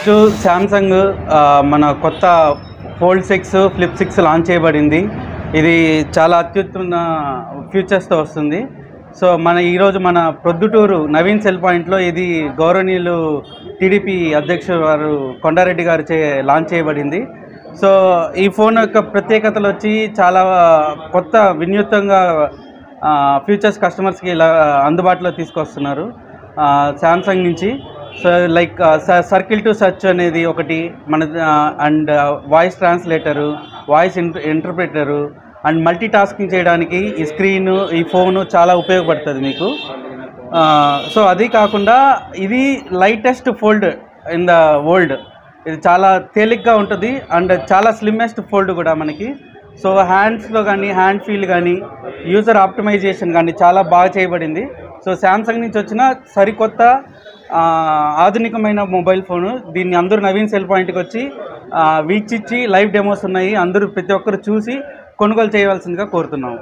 ఈరోజు శాంసంగ్ మన కొత్త ఫోల్డ్ 6 ఫ్లిప్ 6 లాంచ్ చేయబడింది. ఇది చాలా అత్యుత్తమ ఫీచర్స్తో వస్తుంది. సో ఈరోజు మన ప్రొద్దుటూరు నవీన్ సెల్ పాయింట్లో ఇది గౌరవనీయులు టీడీపీ అధ్యక్షుడు వారు కొండారెడ్డి గారు లాంచ్ చేయబడింది. సో ఈ ఫోన్ యొక్క ప్రత్యేకతలు వచ్చి చాలా కొత్త వినూత్నంగా ఫీచర్స్ కస్టమర్స్కి ఇలా అందుబాటులో తీసుకొస్తున్నారు శాంసంగ్ నుంచి. So like circle to search అనేది ఒకటి మన and voice translator, voice interpreter and multitasking చేయడానికి ఈ స్క్రీను ఈ ఫోను చాలా ఉపయోగపడుతుంది మీకు. సో అది కాకుండా ఇది lightest fold in the world. ఇది చాలా తేలిగ్గా ఉంటుంది అండ్ చాలా స్లిమ్మెస్ట్ ఫోల్డ్ కూడా మనకి. సో హ్యాండ్స్లో కానీ హ్యాండ్ ఫీల్ కానీ యూజర్ ఆప్టిమైజేషన్ కానీ చాలా బాగా చేయబడింది. సో శాంసంగ్ నుంచి వచ్చిన సరికొత్త ఆధునికమైన మొబైల్ ఫోను. దీన్ని అందరూ నవీన్ సెల్ పాయింట్కి వచ్చి వీక్షించి లైవ్ డెమోస్ ఉన్నాయి, అందరూ ప్రతి ఒక్కరు చూసి కొనుగోలు చేయవలసిందిగా కోరుతున్నాము.